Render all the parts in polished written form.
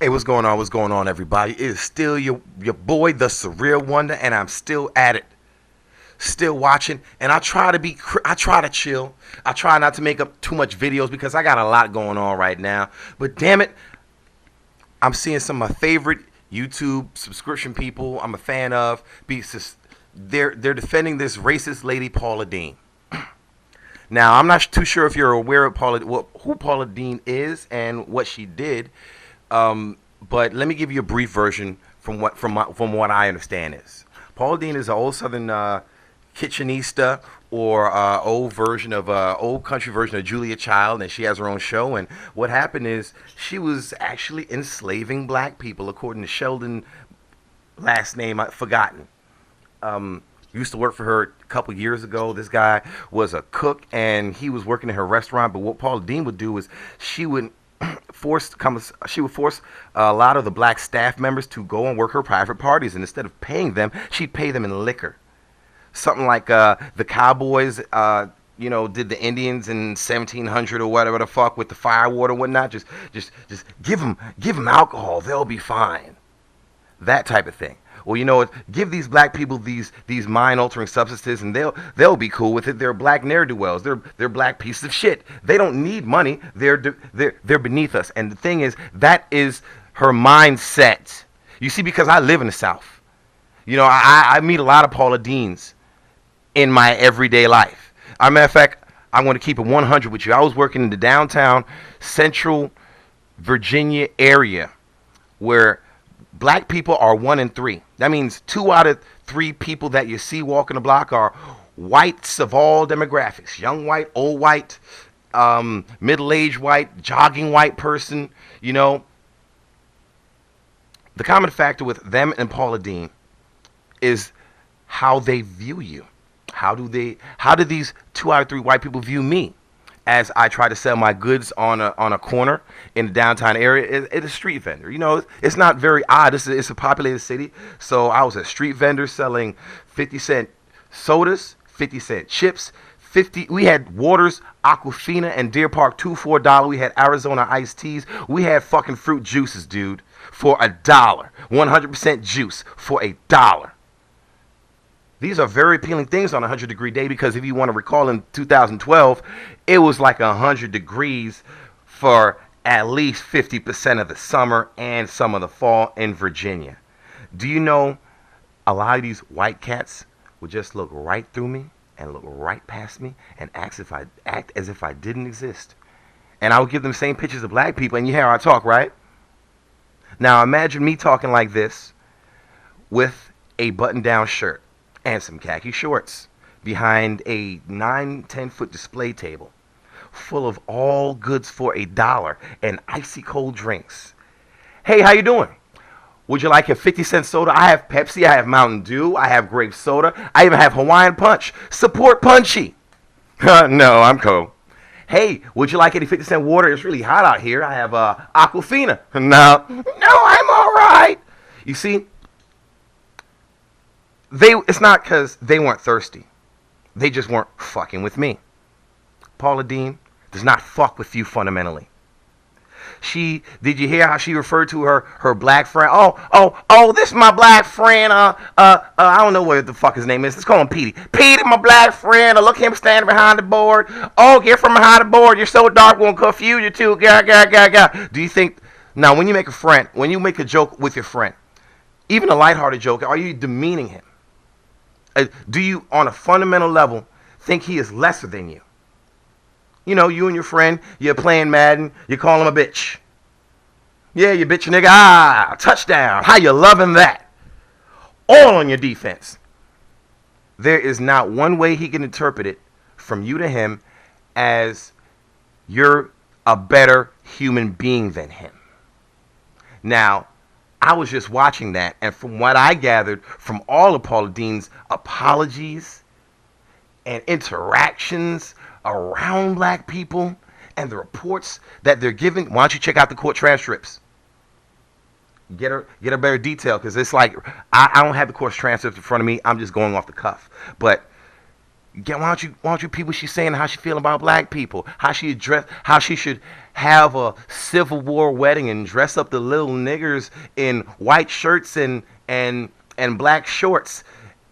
Hey, what's going on? What's going on, everybody? It is still your boy, the Surreal Wonder, and I'm still at it, still watching. And I try to chill. I try not to make up too much videos because I got a lot going on right now. But damn it, I'm seeing some of my favorite YouTube subscription people I'm a fan of. They're defending this racist lady, Paula Deen. Now, I'm not too sure if you're aware of who Paula Deen is and what she did. But let me give you a brief version from what I understand is. Paula Deen is an old Southern kitchenista or old country version of Julia Child, and she has her own show. And what happened is she was actually enslaving black people, according to Sheldon, last name I've forgotten. Used to work for her a couple years ago. This guy was a cook, and he was working in her restaurant. But what Paula Deen would do is she would force a lot of the black staff members to go and work her private parties, and instead of paying them, she'd pay them in liquor. Something like the cowboys, did the Indians in 1700 or whatever the fuck with the firewater and whatnot. Just give them alcohol, they'll be fine. That type of thing. Well, you know what? Give these black people these mind-altering substances, and they'll be cool with it. They're black ne'er-do-wells. They're black pieces of shit. They don't need money. They're beneath us. And the thing is, that is her mindset. You see, because I live in the South. You know, I meet a lot of Paula Deens in my everyday life. As a matter of fact, I'm going to keep it 100 with you. I was working in the downtown Central Virginia area where black people are 1 in 3. That means 2 out of 3 people that you see walking the block are whites of all demographics. Young white, old white, middle-aged white, jogging white person. You know, the common factor with them and Paula Deen is how they view you. How do these 2 out of 3 white people view me? As I try to sell my goods on a corner in the downtown area, it's a street vendor. You know, it's not very odd. It's a populated city. So I was a street vendor selling 50-cent sodas, 50-cent chips, we had Waters, Aquafina, and Deer Park 2 for $1. We had Arizona iced teas. We had fucking fruit juices, dude, for $1. 100% juice for $1. These are very appealing things on a 100-degree day, because if you want to recall, in 2012, it was like 100 degrees for at least 50% of the summer and some of the fall in Virginia. Do you know a lot of these white cats would just look right through me and look right past me and act as if I didn't exist? And I would give them the same pictures of black people, and you hear how I talk, right? Now imagine me talking like this with a button-down shirt and some khaki shorts behind a 9-10 foot display table full of all goods for $1 and icy cold drinks. Hey, how you doing? Would you like a 50-cent soda? I have Pepsi, I have Mountain Dew, I have grape soda, I even have Hawaiian Punch. Support Punchy. No, I'm cool. Hey, would you like any 50-cent water? It's really hot out here. I have Aquafina. No, I'm all right. You see, it's not because they weren't thirsty. They just weren't fucking with me. Paula Deen does not fuck with you fundamentally. Did you hear how she referred to her black friend? Oh, this is my black friend. I don't know what the fuck his name is. Let's call him Petey. Petey, my black friend. Look at him standing behind the board. Oh, get from behind the board. You're so dark, won't confuse you too. Do you think, now when you make a joke with your friend, even a lighthearted joke, are you demeaning him? Do you, on a fundamental level, think he is lesser than you? You know, you and your friend, you're playing Madden, you call him a bitch. Yeah, you bitch nigga. Touchdown. How you loving that? All on your defense. There is not one way he can interpret it from you to him as you're a better human being than him. Now, I was just watching that, and from what I gathered from all of Paula Deen's apologies and interactions around black people and the reports that they're giving, why don't you check out the court transcripts? Get a better detail, because it's like I don't have the court transcripts in front of me. I'm just going off the cuff. But Why don't you people? She's saying how she feeling about black people, how she should have a Civil War wedding and dress up the little niggers in white shirts and black shorts,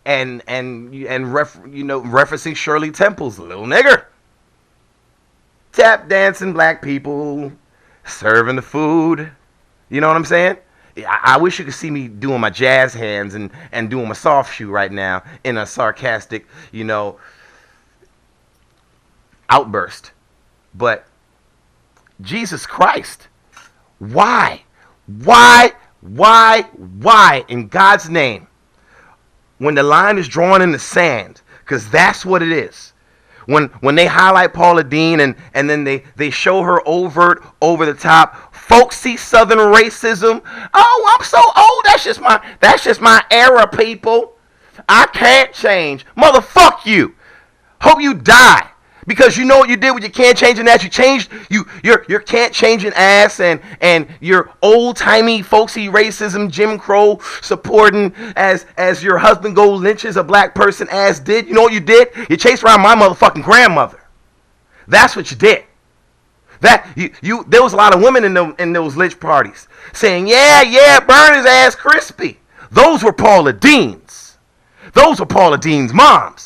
referencing Shirley Temple's little nigger, tap dancing black people, serving the food. You know what I'm saying? I wish you could see me doing my jazz hands and doing my soft shoe right now in a sarcastic, outburst. But Jesus Christ, why in God's name, when the line is drawn in the sand, because that's what it is. When they highlight Paula Deen and then they show her over the top, folksy Southern racism. Oh, I'm so old. That's just my era, people. I can't change. Motherfuck you. Hope you die. Because you know what you did with your can't changing ass. You changed your can't changing ass and your old timey folksy racism, Jim Crow supporting as your husband go lynches a black person ass did. You know what you did? You chased around my motherfucking grandmother. That's what you did. There was a lot of women in those lynch parties saying, yeah, burn his ass crispy. Those were Paula Deen's. Those were Paula Deen's moms.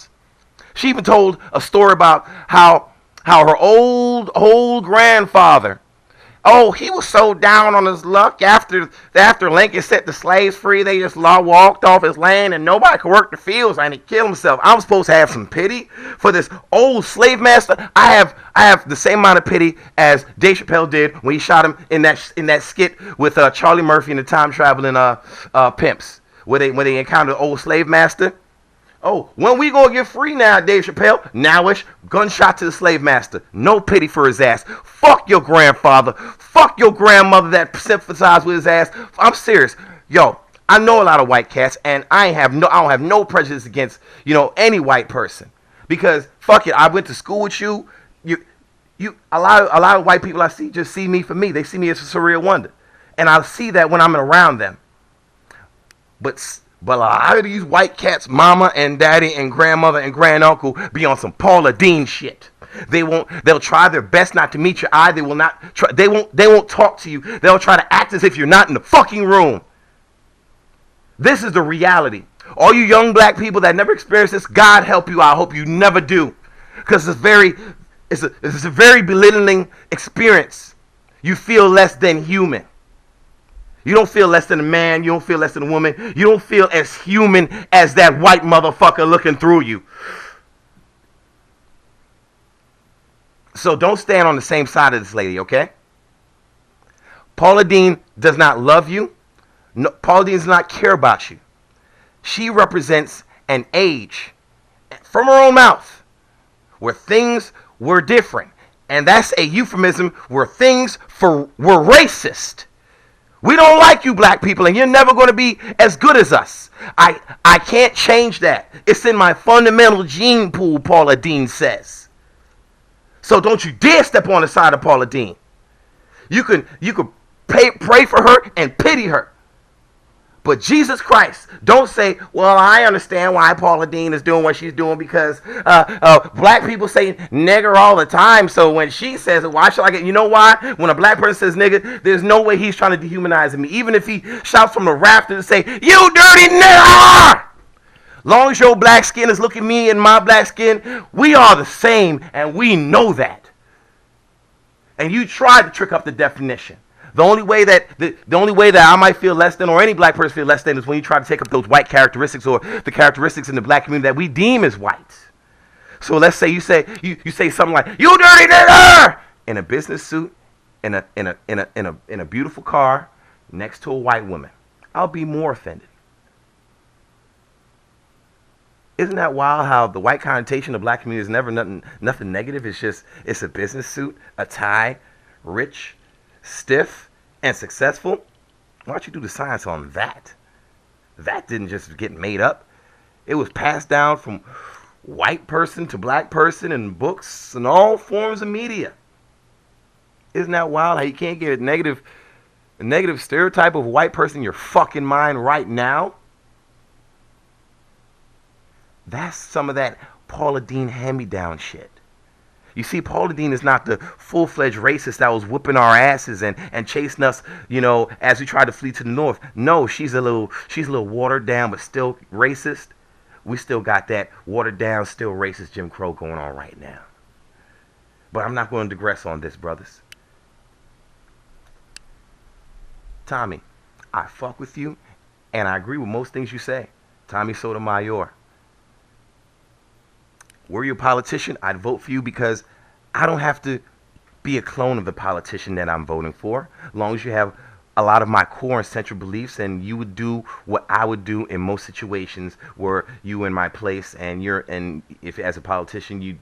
She even told a story about how her old grandfather, he was so down on his luck after Lincoln set the slaves free, they just walked off his land and nobody could work the fields and he killed himself. I'm supposed to have some pity for this old slave master. I have the same amount of pity as Dave Chappelle did when he shot him in that skit with Charlie Murphy and the time traveling pimps, where they encountered the old slave master. Oh, when we gonna get free now, Dave Chappelle? Nowish, gunshot to the slave master. No pity for his ass. Fuck your grandfather. Fuck your grandmother that sympathized with his ass. I'm serious. Yo, I know a lot of white cats, and I don't have no prejudice against, any white person. Because, fuck it, I went to school with you. A lot of white people I see just see me for me. They see me as a surreal wonder. And I see that when I'm around them. But a lot of these white cats, mama and daddy and grandmother and granduncle, be on some Paula Deen shit. They'll try their best not to meet your eye. They won't talk to you. They'll try to act as if you're not in the fucking room. This is the reality. All you young black people that never experienced this, God help you. I hope you never do. Because it's a very belittling experience. You feel less than human. You don't feel less than a man. You don't feel less than a woman. You don't feel as human as that white motherfucker looking through you. So don't stand on the same side of this lady, okay? Paula Deen does not love you. No, Paula Deen does not care about you. She represents an age, from her own mouth, where things were different. And that's a euphemism where things were racist. We don't like you black people, and you're never going to be as good as us. I can't change that. It's in my fundamental gene pool, Paula Deen says. So don't you dare step on the side of Paula Deen. You could pray for her and pity her. But Jesus Christ, don't say, well, I understand why Paula Deen is doing what she's doing because black people say nigger all the time. So when she says it, why should I get? You know why? When a black person says nigger, there's no way he's trying to dehumanize me. Even if he shouts from the rafters and say, you dirty nigger! Long as your black skin is looking at me and my black skin, we are the same and we know that. And you tried to trick up the definition. The only way that I might feel less than, or any black person feel less than, is when you try to take up those white characteristics or the characteristics in the black community that we deem as white. So let's say you say something like "you dirty nigger" in a business suit, in a beautiful car, next to a white woman. I'll be more offended. Isn't that wild? How the white connotation of the black community is never nothing negative. It's a business suit, a tie, rich, stiff, and successful. Why don't you do the science on that? That didn't just get made up. It was passed down from white person to black person in books and all forms of media. Isn't that wild how you can't get a negative stereotype of a white person in your fucking mind right now? That's some of that Paula Deen hand-me-down shit. You see, Paula Deen is not the full-fledged racist that was whooping our asses and chasing us, as we tried to flee to the north. No, she's a little watered down, but still racist. We still got that watered down, still racist Jim Crow going on right now. But I'm not going to digress on this, brothers. Tommy, I fuck with you, and I agree with most things you say. Tommy Sotomayor. Were you a politician, I'd vote for you because I don't have to be a clone of the politician that I'm voting for. As long as you have a lot of my core and central beliefs, and you would do what I would do in most situations where you in my place, and if as a politician,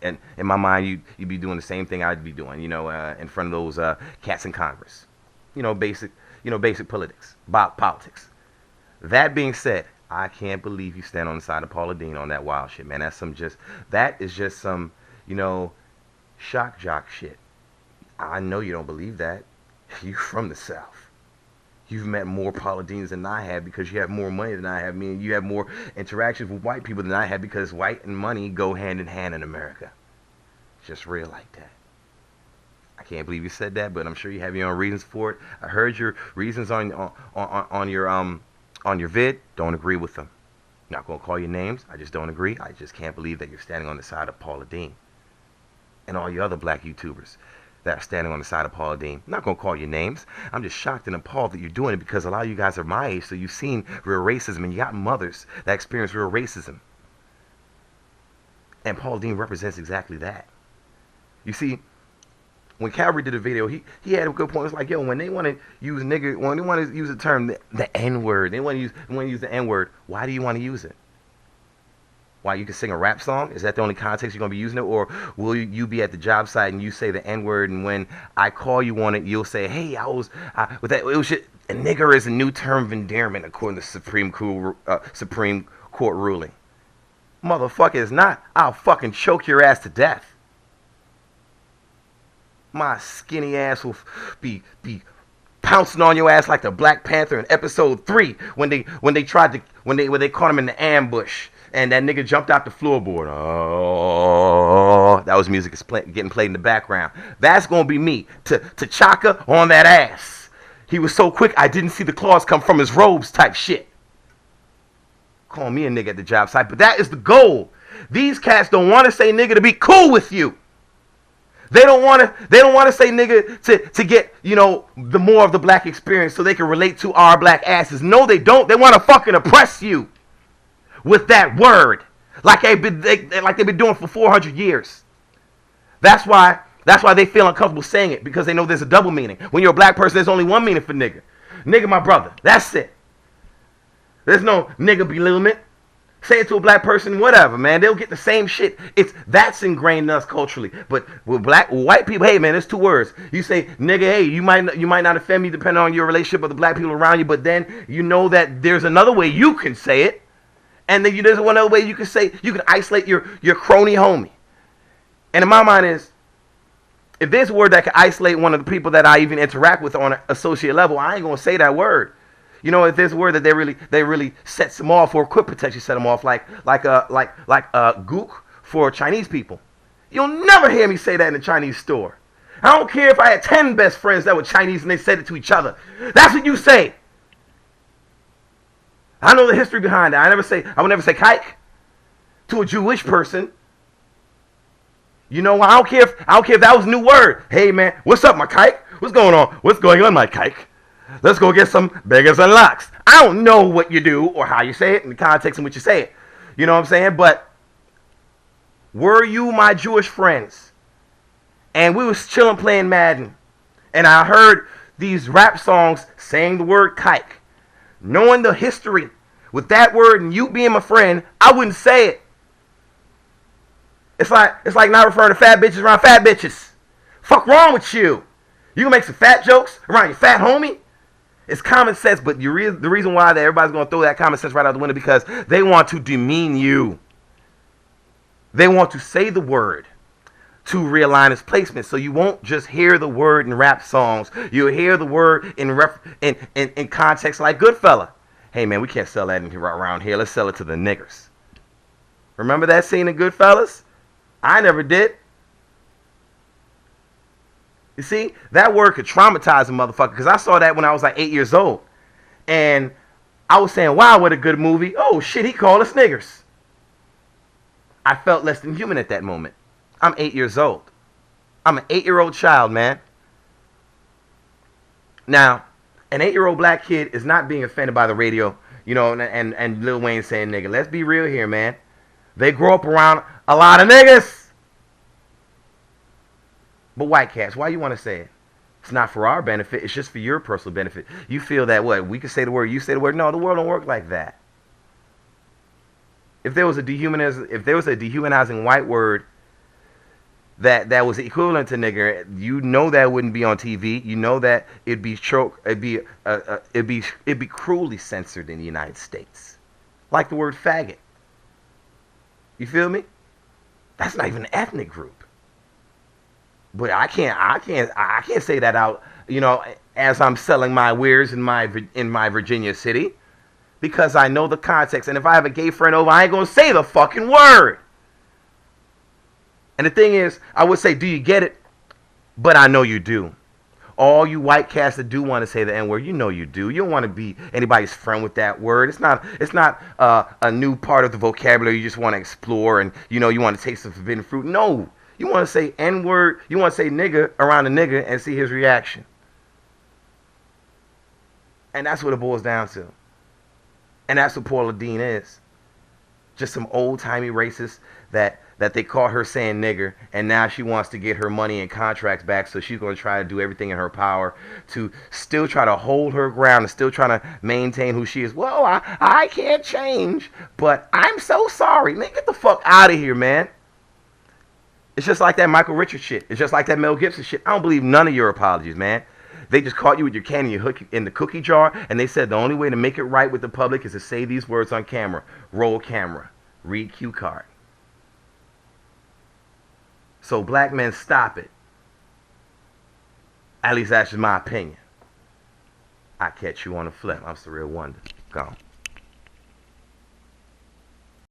and in my mind, you'd be doing the same thing I'd be doing, in front of those cats in Congress. Basic politics. That being said, I can't believe you stand on the side of Paula Deen on that wild shit, man. That is just some, shock jock shit. I know you don't believe that. You from the South. You've met more Paula Deens than I have because you have more money than I have. Meaning you have more interactions with white people than I have because white and money go hand in hand in America. It's just real like that. I can't believe you said that, but I'm sure you have your own reasons for it. I heard your reasons on your vid. Don't agree with them. Not gonna call you names. I just don't agree. I just can't believe that you're standing on the side of Paula Deen and all you other black YouTubers that are standing on the side of Paula Deen. I'm not gonna call you names. I'm just shocked and appalled that you're doing it because a lot of you guys are my age, so you've seen real racism and you got mothers that experience real racism. And Paula Deen represents exactly that. You see, when Calvary did a video, he had a good point. It's like, yo, when they want to use nigger, when they want to use the term the N-word, they want to use the N-word. Why do you want to use it? Why, you can sing a rap song? Is that the only context you're going to be using it? Or will you be at the job site and you say the N-word, and when I call you on it, you'll say, hey, with that, it was just, a nigger is a new term of endearment according to Supreme Court ruling. Motherfucker, it's not. I'll fucking choke your ass to death. My skinny ass will be pouncing on your ass like the Black Panther in episode 3 when they caught him in the ambush and that nigga jumped out the floorboard. Oh, that was music getting played in the background. That's gonna be me to Chaka on that ass. He was so quick I didn't see the claws come from his robes type shit. Call me a nigga at the job site, but that is the goal. These cats don't want to say nigga to be cool with you. They don't want to say nigga to get, the more of the black experience so they can relate to our black asses. No, they don't. They want to fucking oppress you with that word like they've been doing for 400 years. That's why they feel uncomfortable saying it, because they know there's a double meaning. When you're a black person, there's only one meaning for nigga. Nigga, my brother. That's it. There's no nigga belittlement. Say it to a black person, whatever, man. They'll get the same shit. That's ingrained in us culturally. But with white people, hey, man, there's 2 words. You say, nigga, hey, you might not offend me depending on your relationship with the black people around you, but then you know that there's another way you can say it. And then there's one other way you can isolate your crony homie. And in my mind is, if there's a word that can isolate one of the people that I even interact with on an associate level, I ain't going to say that word. If there's a word that they really sets them off, or could potentially set them off, like gook for Chinese people. You'll never hear me say that in a Chinese store. I don't care if I had 10 best friends that were Chinese and they said it to each other. That's what you say. I know the history behind that. I would never say kike to a Jewish person. I don't care if that was a new word. Hey man, what's up, my kike? What's going on? What's going on, my kike? Let's go get some beggars and locks. I don't know what you do or how you say it in the context in which you say it. You know what I'm saying? But were you my Jewish friends and we was chilling playing Madden, and I heard these rap songs saying the word kike, knowing the history with that word and you being my friend, I wouldn't say it. It's like not referring to fat bitches around fat bitches. Fuck wrong with you? You can make some fat jokes around your fat homie? It's common sense, but the reason why that everybody's going to throw that common sense right out the window, because they want to demean you. They want to say the word to realign its placement, so you won't just hear the word in rap songs. You'll hear the word in context like Goodfella. Hey man, we can't sell that around here. Let's sell it to the niggers. Remember that scene in Goodfellas? I never did. You see, that word could traumatize a motherfucker, because I saw that when I was like 8 years old. And I was saying, wow, what a good movie. Oh, shit, he called us niggers. I felt less than human at that moment. I'm 8 years old. I'm an 8-year-old child, man. Now, an 8-year-old black kid is not being offended by the radio, you know, and Lil Wayne saying nigga. Let's be real here, man. They grow up around a lot of niggas. But white cats, why you want to say it? It's not for our benefit. It's just for your personal benefit. You feel that what? We can say the word, you say the word. No, the world don't work like that. If there was a dehumanizing white word that was equivalent to nigger, you know that wouldn't be on TV. You know that it'd be cruelly censored in the United States, like the word faggot. You feel me? That's not even an ethnic group. But I can't say that out, you know, as I'm selling my wares in my Virginia city, because I know the context. And if I have a gay friend over, I ain't gonna say the fucking word. And the thing is, I would say, do you get it? But I know you do. All you white cats that do want to say the N-word, you know you do. You don't want to be anybody's friend with that word. It's not a new part of the vocabulary you just want to explore, and you know you want to taste the forbidden fruit. No, you want to say N-word, you want to say nigga around a nigga and see his reaction. And that's what it boils down to. And that's what Paula Deen is. Just some old-timey racist that they caught her saying nigger, and now she wants to get her money and contracts back, so she's going to try to do everything in her power to still try to hold her ground and still trying to maintain who she is. Well, I can't change, but I'm so sorry. Man, get the fuck out of here, man. It's just like that Michael Richards shit. It's just like that Mel Gibson shit. I don't believe none of your apologies, man. They just caught you with your candy and hook in the cookie jar, and they said the only way to make it right with the public is to say these words on camera. Roll camera. Read cue card. So black men, stop it. At least that's just my opinion. I catch you on the flip. I'm Surreal Wonder. Gone.